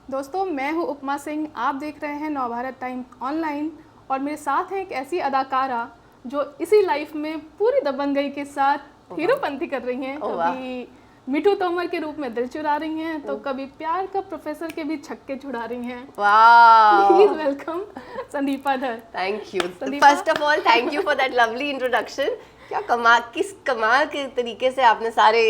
दोस्तों, मैं हूँ उपमा सिंह। आप देख रहे हैं नवभारत टाइम्स ऑनलाइन और मेरे साथ हैं एक ऐसी अदाकारा जो इसी लाइफ में पूरी दबंगई के साथ हीरोपंती कर रही हैं। ओह वाह। कभी मिठू तोमर के रूप में दिल चुरा रही हैं, तो कभी प्यार का प्रोफेसर के भी छक्के छुड़ा रही हैं। प्लीज वाह, वेलकम संदीपा धर। Thank you. Sandeepa, first of all thank you for that lovely introduction. क्या किस कमाल के तरीके से आपने सारे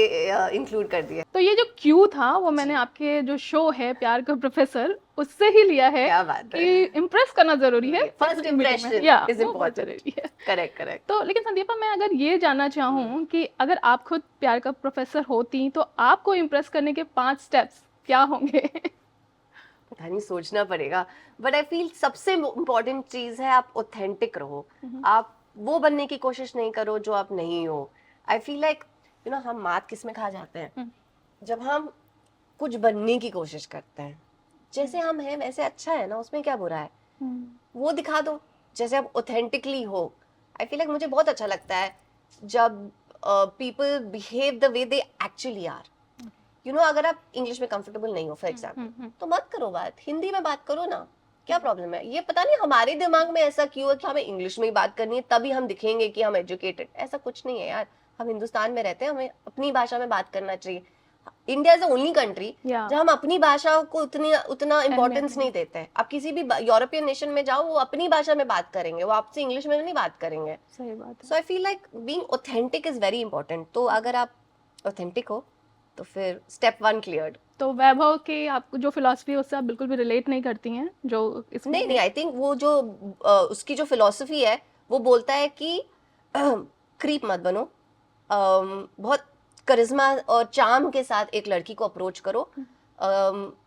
इंक्लूड कर दिए। तो ये जो क्यू था वो मैंने आपके जो शो है प्यार का प्रोफेसर उससे ही लिया है। क्या बात है। कि इम्प्रेस करना जरूरी है, first impression is important. Correct correct. तो लेकिन संदीपा, मैं अगर ये जानना चाहूँ कि अगर आप खुद प्यार का प्रोफेसर होती तो आपको इम्प्रेस करने के 5 स्टेप्स क्या होंगे? पता नहीं, सोचना पड़ेगा। बट आई फील सबसे इम्पोर्टेंट चीज है आप ऑथेंटिक रहो। आप वो बनने की कोशिश नहीं करो जो आप नहीं हो। आई फील लाइक हम मात किस में खा जाते हैं जब हम कुछ बनने की कोशिश करते हैं। जैसे हम हैं वैसे अच्छा है ना, उसमें क्या बुरा है। वो दिखा दो जैसे आप ऑथेंटिकली हो। आई फील लाइक मुझे बहुत अच्छा लगता है जब people behave the way they actually are. अगर आप इंग्लिश में कंफर्टेबल नहीं हो फॉर एग्जाम्पल, तो मत करो बात, हिंदी में बात करो ना। क्या प्रॉब्लम है? ये पता नहीं हमारे दिमाग में ऐसा क्यों है कि हमें इंग्लिश में ही बात करनी है तभी हम दिखेंगे कि हम एजुकेटेड। ऐसा कुछ नहीं है यार। हम हिंदुस्तान में रहते हैं, हमें अपनी भाषा में बात करना चाहिए। India is the only country जहाँ हम अपनी भाषा को उतना इम्पोर्टेंस नहीं देते हैं। आप किसी भी यूरोपियन नेशन में जाओ, वो अपनी भाषा में बात करेंगे, वो आपसे इंग्लिश में नहीं बात करेंगे। सही बात है। So I feel like being authentic is very important. तो अगर आप ऑथेंटिक हो तो फिर स्टेप 1 क्लियर्ड। तो वैभव की आपको जो फिलॉसफी है उससे आप बिल्कुल भी रिलेट नहीं करती हैं जो इसमें? नहीं, आई थिंक वो जो उसकी जो फिलॉसफी है वो बोलता है कि क्रीप मत बनो। बहुत करिश्मा और चार्म के साथ एक लड़की को अप्रोच करो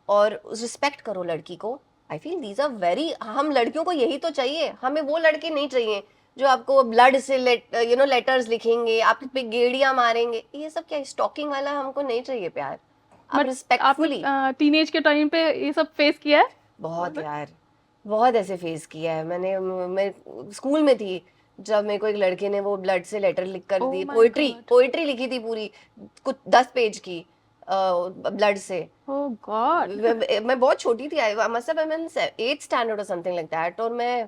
और रिस्पेक्ट करो लड़की को। I feel these are very, हम लड़कियों को यही तो चाहिए। हमें वो लड़के नहीं चाहिए जो आपको ब्लड से लेटर्स लिखेंगे, आप पे गेड़ियां मारेंगे। ये सब क्या स्टॉकिंग वाला हमको नहीं चाहिए प्यार। आप रिस्पेक्टफुली। टीनेज के टाइम पे ये सब फेस किया है? बहुत यार, बहुत ऐसे फेस किया है मैंने। मैं स्कूल में थी जब मेरे को एक लड़के ने वो ब्लड से लेटर लिख कर दी। पोइट्री लिखी थी पूरी, कुछ 10 पेज की ब्लड से। Oh god. मैं बहुत छोटी थी, I must have been 8th standard और समथिंग लाइक दैट। और मैं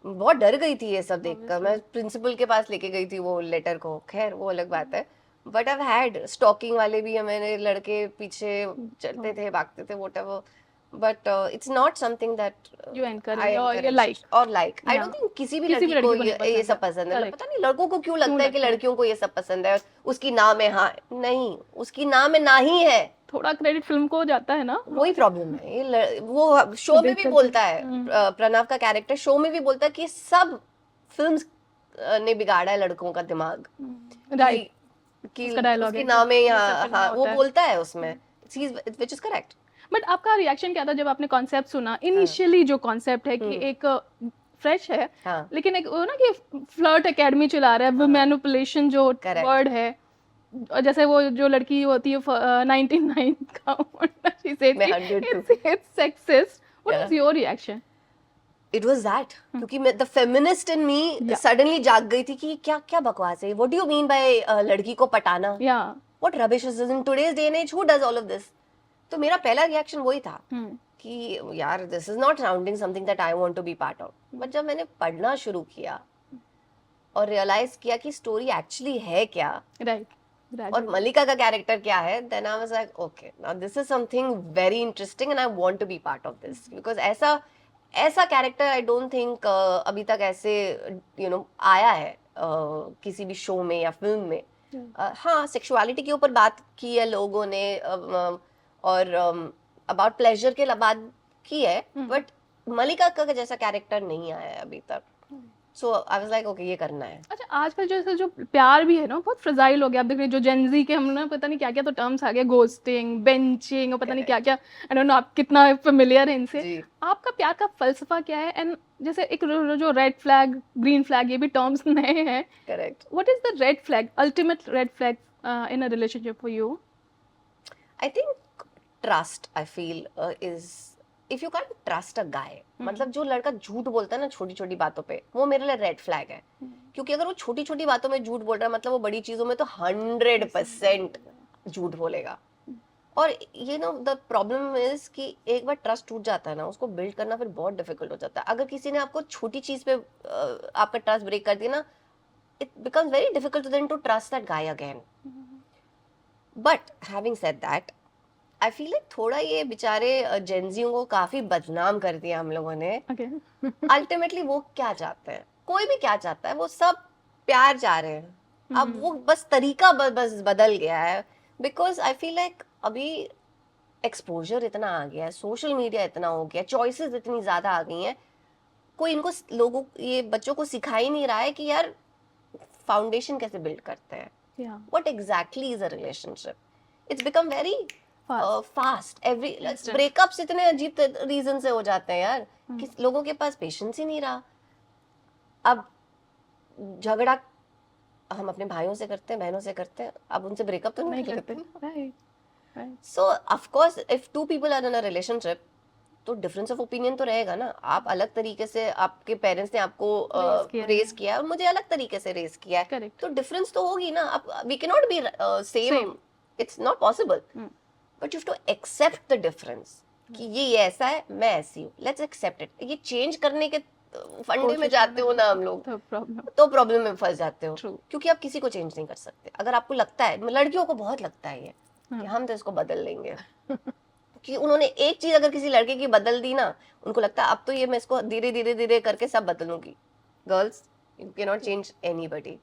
बहुत डर गई थी ये सब देखकर। मैं प्रिंसिपल के पास लेके गई थी वो लेटर को। खैर वो अलग बात है। बट आई हैड स्टॉकिंग वाले भी, मेरे लड़के पीछे चलते थे, भागते थे, whatever. But it's not something that you encourage और यू लाइक। और लाइक आई डोंट थिंक किसी भी लड़की को ये सब पसंद है। पता नहीं लड़कों को क्यों लगता है कि लड़कियों को ये सब पसंद है। उसकी नाम है, हाँ नहीं, उसकी नाम है ना ही है। थोड़ा क्रेडिट फिल्म को जाता है ना, वही प्रॉब्लम है। वो शो में भी बोलता है, प्रणव का कैरेक्टर शो में भी बोलता है कि सब फिल्म्स ने बिगाड़ा है लड़कों का दिमाग। राइट। कि उसका डायलॉग उसके है नाम है, हाँ, हाँ वो बोलता है उसमें, व्हिच इज करेक्ट। बट आपका रिएक्शन क्या था जब आपने कॉन्सेप्ट सुना? इनिशियली जो कॉन्सेप्ट है कि एक फ्रेश है, हाँ। लेकिन एक वो ना कि फ्लर्ट एकेडमी चला रहा है, मैनिपुलेशन जो वर्ड है, और जैसे वो जो लड़की होती है 99 का she says it's sexist. What is your reaction? It was that क्योंकि the feminist in me suddenly जाग गई थी कि क्या क्या बकवास है। What do you mean by लड़की को पटाना? What rubbish is in today's day and age, who does all of this? तो मेरा पहला रिएक्शन वही था कि यार this is not sounding something that I want to be part of. But जब मैंने पढ़ना शुरू किया और रियलाइज किया कि स्टोरी एक्चुअली है क्या, और मलिका का कैरेक्टर क्या है, then I was like okay, now this is something very interesting and I want to be part of this. Because ऐसा कैरेक्टर आई डोंट थिंक अभी तक ऐसे आया है किसी भी शो में या फिल्म में। हाँ, सेक्सुअलिटी के ऊपर बात की है लोगों ने और अबाउट प्लेजर के बात की है, बट मलिका का जैसा कैरेक्टर नहीं आया है अभी तक। सो आई वाज लाइक ओके, ये करना है। अच्छा, आजकल जो प्यार भी है ना बहुत फ्रजाइल हो गया। आप देख रहे हैं जो जेनजी के हम ना पता नहीं क्या क्या तो टर्म्स आ गए, घोस्टिंग, बेंचिंग और पता नहीं क्या क्या। आई डोंट नो आप कितना फेमिलियर है इनसे। आपका प्यार का फलसफा क्या है? एंड जैसे एक जो रेड फ्लैग, ग्रीन फ्लैग, ये भी टर्म्स नए हैं। Correct. What is the red flag, ultimate red flag in a relationship for you? I think trust, I feel is, if you can trust a guy, मतलब जो लड़का झूठ बोलता है ना छोटी छोटी बातों पे, वो मेरे लिए रेड फ्लैग है। क्योंकि अगर वो छोटी छोटी बातों में झूठ बोल रहा है, मतलब वो बड़ी चीजों में तो 100% झूठ बोलेगा। और ये नो द प्रॉब्लम इज कि एक बार ट्रस्ट टूट जाता है ना, उसको बिल्ड करना फिर बहुत डिफिकल्ट हो जाता है. अगर किसी ने आपको छोटी चीज पे आपका ट्रस्ट ब्रेक कर दिया ना, it becomes very difficult to then to trust that guy again. But having said that, I feel like थोड़ा ये बेचारे जेंजियों को काफी बदनाम कर दिया हम लोगों ने. Okay. अल्टीमेटली वो क्या चाहते हैं, कोई भी क्या चाहता है, वो सब प्यार चाह रहे हैं. अब वो बस तरीका बस बदल गया है. बिकॉज आई फील लाइक अभी एक्सपोजर इतना आ गया है, सोशल मीडिया इतना हो गया, चॉइसेस इतनी ज्यादा आ गई हैं, कोई इनको लोगों ये बच्चों को सिखा ही नहीं रहा है कि यार फाउंडेशन कैसे बिल्ड करते हैं. Yeah. What exactly is a relationship? It's become very fast. Every Instant. breakups इतने अजीब रीजन से हो जाते हैं यार कि लोगों के पास पेशेंस ही नहीं रहा. अब झगड़ा हम अपने भाइयों से करते हैं, बहनों से करते हैं, अब उनसे ब्रेकअप तो नहीं करते. Right. Right. So of course if two people are in a relationship, तो डिफरेंस ऑफ ओपिनियन तो रहेगा ना. आप अलग तरीके से, आपके पेरेंट्स ने आपको रेज किया और मुझे अलग तरीके से रेज किया है. Correct. तो डिफरेंस तो होगी ना. आप we can not be same, it's not possible. But you have to accept the difference कि ये ऐसा है, मैं ऐसी हूँ, लेट्स एक्सेप्ट इट. ये चेंज करने के फंडे में जाते हो ना हम लोग, तो प्रॉब्लम में फंस जाते हो. क्योंकि आप किसी को चेंज नहीं कर सकते. अगर आपको लगता है, लड़कियों को बहुत लगता है ये कि हम तो इसको बदल लेंगे, कि उन्होंने एक चीज अगर किसी लड़के की बदल दी ना, उनको लगता है अब तो ये मैं इसको धीरे धीरे धीरे करके सब बदलूंगी. Girls, you can not change anybody.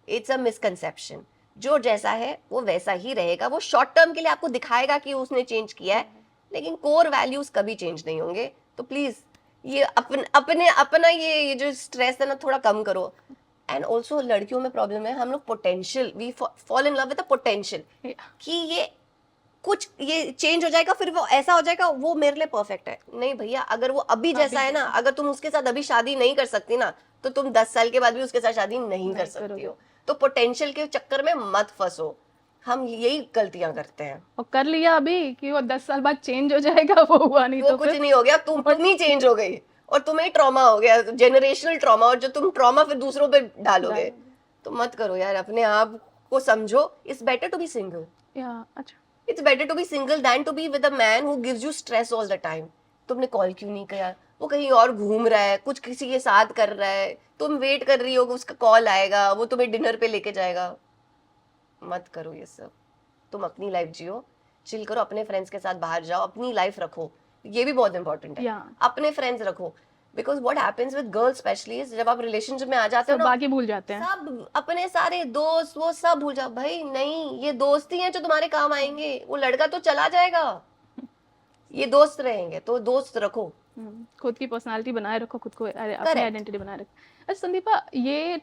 It's a misconception. जो जैसा है वो वैसा ही रहेगा. वो शॉर्ट टर्म के लिए आपको दिखाएगा कि उसने चेंज किया है, लेकिन कोर वैल्यूज कभी चेंज नहीं होंगे. तो प्लीज ये अपना ये जो स्ट्रेस है ना, थोड़ा कम करो. एंड ऑल्सो लड़कियों में प्रॉब्लम है, हम लोग potential, we fall in love with the potential, कि ये कुछ ये चेंज हो जाएगा, फिर वो ऐसा हो जाएगा, वो मेरे लिए परफेक्ट है. नहीं भैया, अगर वो अभी जैसा है ना, अगर तुम उसके साथ अभी शादी नहीं कर सकती ना, तो तुम 10 साल के बाद भी उसके साथ शादी नहीं कर सकती हो. तो पोटेंशियल के चक्कर में मत फंसो. हम यही गलतियां करते हैं. और कर लिया अभी कि वो 10 साल बाद चेंज हो जाएगा, वो हुआ नहीं. वो तो कुछ नहीं हो गया, तुम ही चेंज हो गई और तुम्हें ट्रॉमा हो गया, जेनरेशनल ट्रॉमा, और जो तुम ट्रॉमा फिर दूसरों पे डालोगे. तो मत करो यार, अपने आप को समझो. It's better to be single. अच्छा. It's better to be single than to be with a man who gives you stress all the time. तुमने कॉल क्यों नहीं किया, वो कहीं और घूम रहा है, कुछ किसी के साथ कर रहा है, तुम वेट कर रही हो उसका कॉल आएगा, वो तुम्हें डिनर पे लेके जाएगा. मत करो ये सब. तुम अपनी लाइफ जियो, चिल करो, अपने फ्रेंड्स के साथ बाहर जाओ, अपनी लाइफ रखो. ये भी बहुत इंपॉर्टेंट है. अपने फ्रेंड्स रखो. Because what happens with girls specially is, जब आप रिलेशनशिप में आ जाते हो ना, बाकी भूल जाते हैं, सब अपने सारे दोस्त वो सब भूल जाओ. भाई नहीं, ये दोस्त ही हैं जो तुम्हारे काम आएंगे. वो लड़का तो चला जाएगा, ये दोस्त रहेंगे. तो दोस्त रखो, खुद की पर्सनालिटी बनाए रखो, खुद को अपनी आइडेंटिटी बनाए रखो. अच्छा संदीपा, ये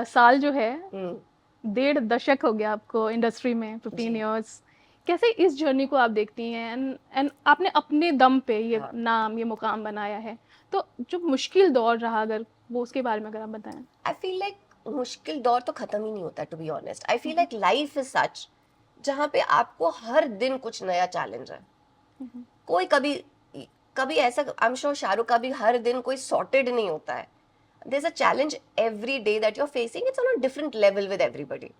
साल जो है 1.5 दशक हो गया आपको इंडस्ट्री में, 15 इयर्स. कैसे इस जर्नी को आप देखती हैं? एंड आपने अपने दम पे ये नाम, ये मुकाम बनाया है, तो जो मुश्किल दौर रहा, अगर वो उसके बारे में अगर आप बताएं. आई फील लाइक मुश्किल दौर तो खत्म ही नहीं होता, to be honest. I feel like life is such जहाँ पे आपको हर दिन कुछ नया चैलेंज है. कोई कभी ऐसा, आई एम श्योर शाहरुख का भी हर दिन कोई सॉर्टेड नहीं होता है. There is a challenge every day that you are facing. It's on a different level with everybody.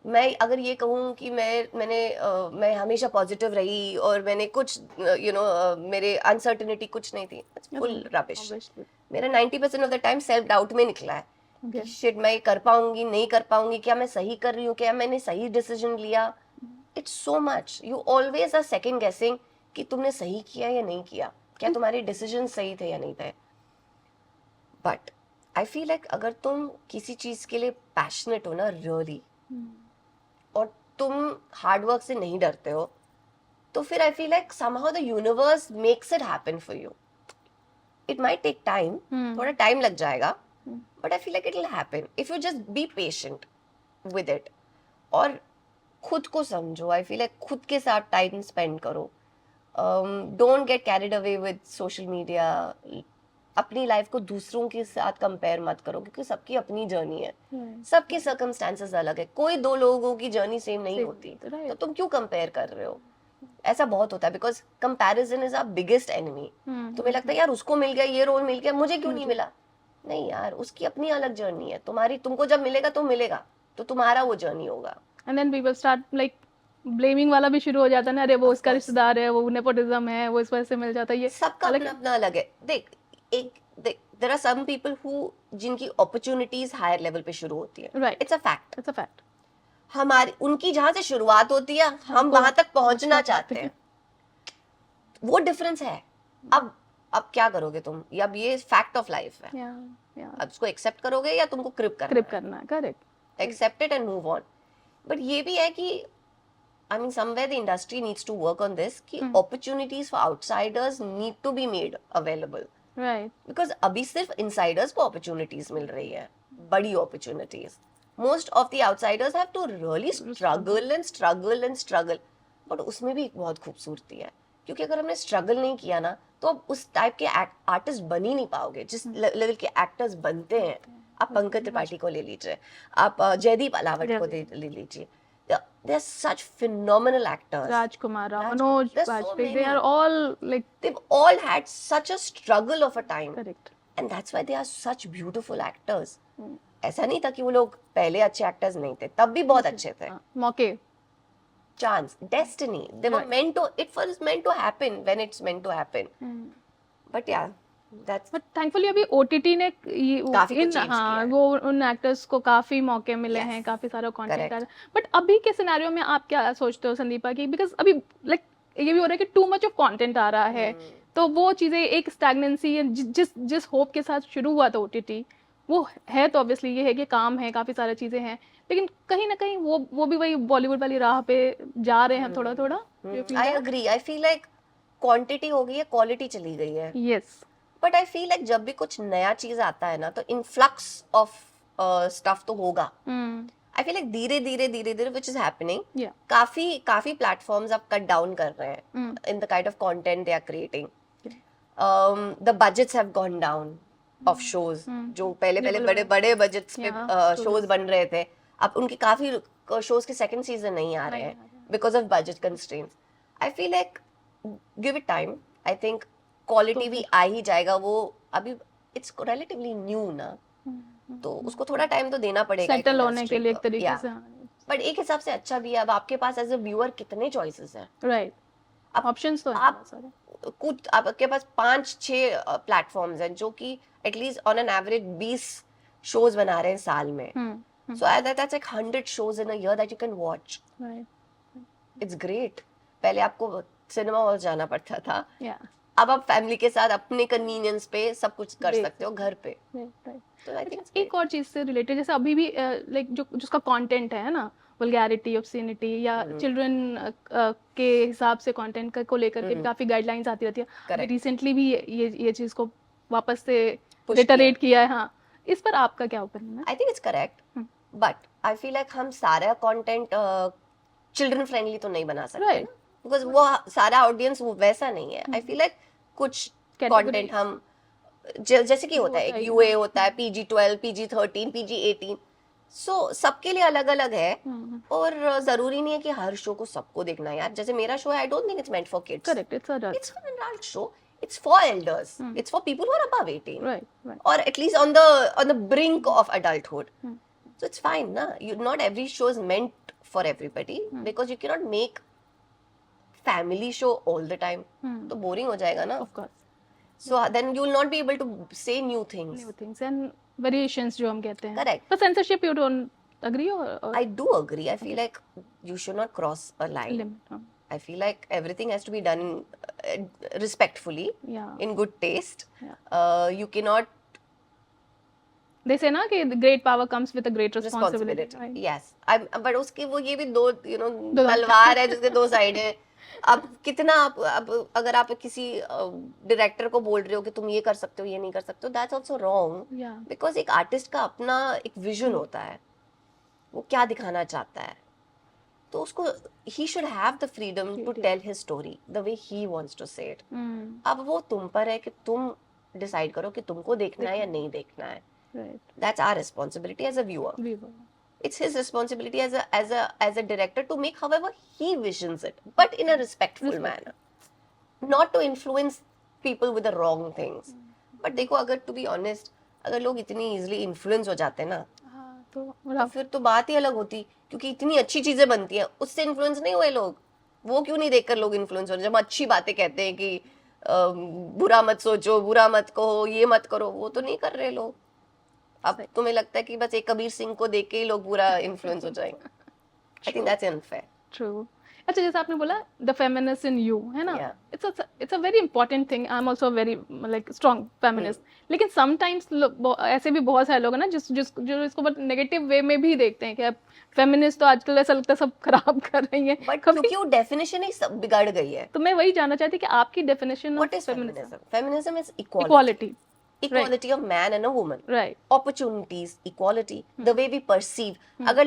मैं अगर ये कहूँ कि मैं हमेशा पॉजिटिव रही और मैंने कुछ मेरे अनसर्टेनिटी कुछ नहीं थी, इट्स फुल रबिश. मेरा 90% of the time self doubt में निकला है. शिट, मैं कर पाऊंगी, नहीं कर पाऊंगी, क्या मैं सही कर रही हूँ, क्या मैंने सही डिसीजन लिया. It's so much. You always are second guessing कि तुमने सही किया या नहीं किया, क्या तुम्हारे डिसीजन सही थे या नहीं थे. बट आई फील लाइक अगर तुम किसी चीज के लिए पैशनेट हो ना, रियली, और तुम हार्डवर्क से नहीं डरते हो, तो फिर I feel like somehow the universe makes it happen for you. It might take time, थोड़ा टाइम लग जाएगा, but I feel like it will happen if you just be patient with it. और खुद को समझो. आई फील लाइक खुद के साथ टाइम स्पेंड करो. Don't get carried away with social media. अपनी लाइफ को दूसरों के साथ कंपेयर मत करो, क्योंकि सबकी अपनी जर्नी है, सबके सर्कमस्टेंसेस अलग है. कोई दो लोगों की जर्नी सेम नहीं होती, तो तुम क्यों कंपेयर कर रहे हो. ऐसा बहुत होता है, because comparison is our biggest enemy. तुम्हें लगता है यार उसको मिल गया, ये रोल मिल गया, मुझे क्यों नहीं मिला. नहीं यार, उसकी अपनी अलग जर्नी है. तुमको जब मिलेगा तो मिलेगा, तो तुम्हारा वो जर्नी होगा. And then we will start like blaming वाला भी शुरू हो जाता है ना, अरे वो Of उसका course. रिश्तेदार है, वो नेपोटिज्म है, वो इस वजह से मिल जाता है, ये सबका हालांकि अपना अपना अलग है। देख there are some people who जिनकी अपॉर्चुनिटीज हायर लेवल पे शुरू होती है, right, it's a fact. It's a fact. हमारी उनकी जहां से शुरुआत होती है, हम हमको वहां तक पहुंचना पहुंचना चाहते हैं, वो डिफरेंस है। अब क्या करोगे तुम, या अब ये फैक्ट ऑफ लाइफ है, या या अब इसको एक्सेप्ट करोगे या तुमको क्रिप करना क्रिप है, करना है, correct. Accept it and move on. But ये भी है कि I mean somewhere the industry needs to work on this, कि opportunities for outsiders need to be made available, right, because अभी सिर्फ इनसाइडर्स को अपॉर्चुनिटीज मिल रही है, बड़ी opportunities. Most of the outsiders have to really struggle and struggle and struggle, but उसमें भी एक बहुत खूबसूरती है, क्योंकि अगर हमने स्ट्रगल नहीं किया ना, तो अब उस टाइप के आर्टिस्ट बन ही नहीं पाओगे जिस लेवल के एक्टर्स बनते हैं। आप पंकज त्रिपाठी को ले लीजिए, आप जयदीप अलावट को ले लीजिए, they are such phenomenal actors. Rajkumar Rao, Manoj there's so Vajpayee, many. they are all like They've all had such a struggle of a time, correct. and that's why they are such beautiful actors. ऐसा नहीं था कि वो लोग पहले अच्छे actors नहीं थे, तब भी बहुत अच्छे थे। मौके, Chance, destiny, they were Right. meant to, it was meant to happen when it's meant to happen. But yeah, that's but thankfully अभी ओटीटी ने काफी कुछ change किया है। वो उन एक्टर्स को काफी मौके मिले Yes. हैं, काफी सारा कंटेंट आ Correct. रहा है। बट अभी के सिनेरियो में आप क्या सोचते हो संदीपा की, बिकॉज अभी लाइक ये भी हो रहा है कि टू मच ऑफ कंटेंट आ रहा है, तो वो चीजें एक स्टैग्नेंसी, जिस जिस होप के साथ शुरू हुआ था ओटीटी, वो है तो ऑब्वियसली ये है कि काम है, काफी सारी चीजें हैं, लेकिन कहीं ना कहीं वो भी वही बॉलीवुड वाली राह पे जा रहे हैं थोड़ा थोड़ा। I agree. I feel like quantity हो गई है, quality चली गई है। Yes, but I feel like जब भी कुछ नया चीज आता है ना, तो इनफ्लक्स ऑफ स्टफ तो होगा। आई फील लाइक धीरे धीरे धीरे धीरे विच इज हैपनिंग, या काफी काफी प्लेटफॉर्म्स अब कट डाउन कर रहे हैं in the kind of content they are creating. The budgets have gone down of shows, जो पहले पहले बड़े बड़े बजट्स पे शोज बन रहे थे, अब उनके काफी शोज के सेकंड सीजन नहीं आ रहे हैं because of budget constraints. I feel like give it time, I think quality भी आ ही जाएगा। वो अभी इट्स रिलेटिवली न्यू ना, तो उसको थोड़ा टाइम तो देना पड़ेगा सेटल होने के लिए एक तरीके से। बट एक हिसाब से अच्छा भी है, अब आपके पास एज अ व्यूअर कितने चॉइसेस हैं, राइट, अब ऑप्शंस तो हैं आप बहुत सारे। कुछ आपके पास 5-6 प्लेटफॉर्म्स हैं जो कि at least on an average 20 shows बना रहे हैं साल में। So that's like 100 shows in a year that you can watch. Right, it's great. पहले आपको सिनेमा हॉल जाना पड़ता था, या अब आप फैमिली के साथ अपने कन्वीनियंस पे सब कुछ कर देख सकते हो घर पे। राइट। तो आई थिंक एक और चीज से रिलेटेड, जैसे अभी भी लाइक जो जिसका कंटेंट है ना, वल्गैरिटी, ऑब्ससीनिटी या चिल्ड्रन के हिसाब से कंटेंट को लेकर के काफी गाइडलाइंस आती रहती है। Correct. रिसेंटली भी ये चीज को वापस से Push रिटरेट किया है। हाँ, इस पर आपका क्या ओपिनियन है? I think it's correct, but I feel like हम सारा कंटेंट चिल्ड्रन फ्रेंडली तो नहीं बना सकते, Right. बिकॉज वो सारा ऑडियंस वो वैसा नहीं है। आई फील लाइक कुछ कंटेंट हम जैसे कि होता है, एक यूए होता है, PG-12, PG-13, PG-18, सो सबके लिए अलग अलग है। और जरूरी नहीं है कि हर शो को सबको देखना है यार। जैसे मेरा शो है, आई don't think it's meant for kids, correct, it's adult, it's for an adult show, it's for elders, it's for people who are above 18, right, or at least on the brink of adulthood. So it's fine na, not every show is meant for everybody, because you cannot make family show all the time, तो boring हो जाएगा ना। Of course, So then you will not be able to say new things. New things and variations जो हम कहते हैं। Correct. पर censorship, you don't agree और I do agree. I feel like you should not cross a line. Limit? I feel like everything has to be done respectfully, या in good taste. Yeah. You cannot दे से ना कि great power comes with a great responsibility. responsibility. Yes. But उसकी वो ये भी दो दो तलवार है जिसके दो साइड है। अब कितना अब अगर आप किसी डायरेक्टर को बोल रहे हो कि तुम ये कर सकते हो, ये नहीं कर सकते हो, दैट्स आल्सो रॉन्ग, या बिकॉज एक आर्टिस्ट का अपना एक विजन होता है, वो क्या दिखाना चाहता है, तो उसको he should have the freedom to tell his story the way he wants to say it. अब वो तुम पर है कि तुम डिसाइड करो कि तुमको देखना है या नहीं देखना है। Right, That's our responsibility as a viewer. It's his responsibility as a director to make however he visions it, but in a respectful manner, not to influence people with the wrong things. But देखो, अगर to be honest, अगर लोग इतनी easily influence हो जाते हैं ना, तो तो मतलब फिर तो बात ही अलग होती, क्योंकि इतनी अच्छी चीजें बनती हैं, उससे इन्फ्लुएंस नहीं हुए लोग? वो क्यों नहीं देखकर लोग इन्फ्लुएंस हो रहे? जब अच्छी बातें कहते हैं कि बुरा मत सोचो, बुरा मत कहो, ये मत करो, वो तो नहीं कर रहे लोग। अब सही तुम्हें लगता है कि बस एक कबीर सिंह को देख के ही लोग बुरा इन्फ्लुएंस हो जाएंगे? I think that's unfair. True. अच्छा, जैसे आपने बोला द फेमिनिस्ट इन यू, है ना? Yeah. It's a very important thing. I am also very like strong feminist. लेकिन समटाइम्स ऐसे भी बहुत सारे लोग हैं ना जो इसको बहुत नेगेटिव वे में भी देखते हैं कि अब फेमिनिस्ट तो आजकल ऐसा लगता है सब खराब कर रही हैं। बट कभी क्योंकि वो डेफिनेशन ही सब बिगाड़ गई है। तो मैं वही जानना चाहती कि आपकी definition what of is feminism. Feminism? Feminism is equality, equality. equality of man and a woman, right. opportunities, equality, the way we perceive. अगर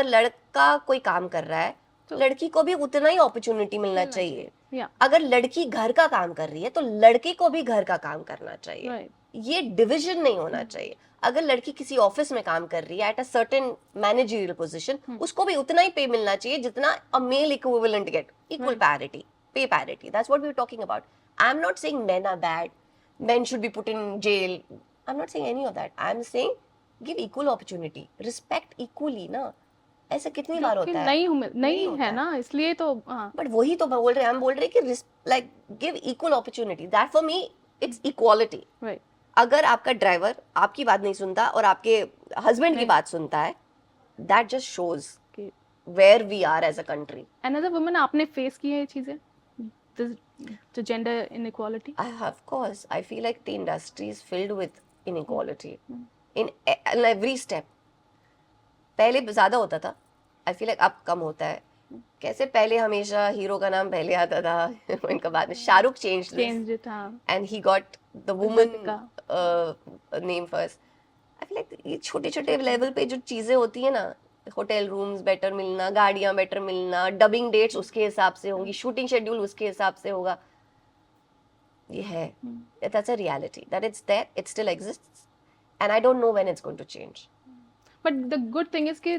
लड़का कोई काम कर रहा है, तो लड़की को भी उतना ही अपॉर्चुनिटी मिलना चाहिए। या अगर लड़की घर का काम कर रही है तो लड़के को भी घर का काम करना चाहिए। राइट। ये डिवीजन नहीं होना चाहिए। अगर लड़की किसी ऑफिस में काम कर रही है at a certain managerial position, उसको भी उतना ही पे मिलना चाहिए जितना a male equivalent get. Equal parity, pay parity, that's what we are talking about. I am not saying men are bad, men should be put in jail. I'm not saying any of that. I'm saying give equal opportunity, respect equally ना। ऐसा कितनी बार होता है? नहीं होता है ना, इसलिए तो हाँ। बट वही तो बोल रहे हैं, हम बोल रहे हैं कि like give equal opportunity. That for me it's equality. Right. अगर आपका ड्राइवर आपकी बात नहीं सुनता और आपके हस्बैंड की बात सुनता है, that just shows where we are as a country. And as a woman आपने फेस की है ये चीजें, the gender inequality? Of course, I feel like the industry is filled with inequality in every step. पहले ज्यादा होता था, I feel like अब कम होता है। कैसे पहले हमेशा हीरो का नाम पहले आता था, इनका बाद में Shahrukh changed this and he got the woman name first. I feel like ये छोटे छोटे लेवल पे जो चीजें होती है ना, होटल रूम्स बेटर मिलना, गाड़ियां बेटर मिलना, डबिंग डेट्स उसके हिसाब से होंगी, शूटिंग शेड्यूल उसके हिसाब से होगा, ये है। That's a reality that it's there, it still exists, and I don't know when it's going to change. But the good thing is कि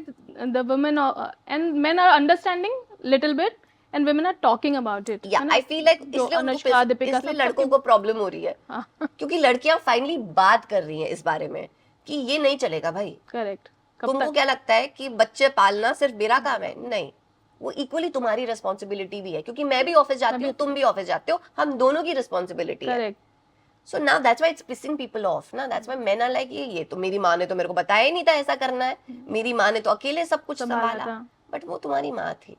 the women and men are understanding little bit and women are talking about it. Yeah, I feel like इसलिए लड़कों को problem हो रही है, क्योंकि लड़कियां finally बात कर रही हैं इस बारे में कि ये नहीं चलेगा भाई। करेक्ट। तुमको क्या लगता है कि बच्चे पालना सिर्फ मेरा काम है? नहीं, वो इक्वली तुम्हारी रिस्पॉन्सिबिलिटी भी है, क्योंकि मैं भी ऑफिस जाती हूँ, तुम भी ऑफिस जाते हो, हम दोनों की रिस्पॉन्सिबिलिटी है। Correct. So now that's why it's pissing people off ना। That's why men are like ये तो मेरी माँ ने तो मेरे को बताया ही नहीं था ऐसा करना है, मेरी माँ ने तो अकेले सब कुछ संभाला। बट वो तुम्हारी माँ थी,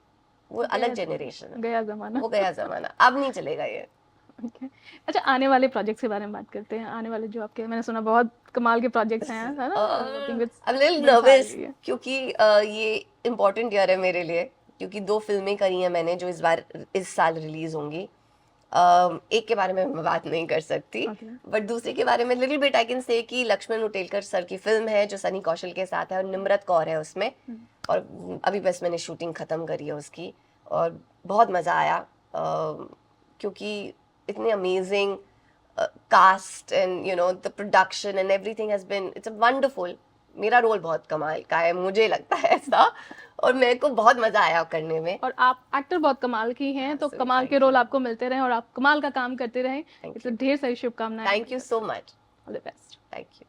वो अलग जनरेशन है, गया जमाना, वो गया जमाना, अब नहीं चलेगा ये। अच्छा, आने वाले प्रोजेक्ट्स के बारे में बात करते हैं। आने वाले जो आपके, मैंने सुना बहुत कमाल के प्रोजेक्ट्स हैं, है ना? I'm a little nervous क्योंकि ये इम्पोर्टेंट ईयर है मेरे लिए, क्योंकि 2 फिल्में करी हैं मैंने जो इस साल रिलीज होंगी। एक के बारे में मैं बात नहीं कर सकती, बट दूसरे के बारे में little bit I can say कि लक्ष्मण उटेलकर सर की फिल्म है जो सनी कौशल के साथ है और निम्रत कौर है उसमें, और अभी बस मैंने शूटिंग खत्म करी है उसकी, और बहुत मज़ा आया क्योंकि इतने amazing cast and you know the production and everything has been, it's a wonderful. मेरा रोल बहुत कमाल का है, मुझे लगता है ऐसा, और मेरे को बहुत मजा आया करने में। और आप एक्टर बहुत कमाल की हैं, तो कमाल के रोल आपको मिलते रहें और आप कमाल का काम करते रहें। इसलिए ढेर सारी शुभकामनाएं। Thank you so much. All the best. Thank you.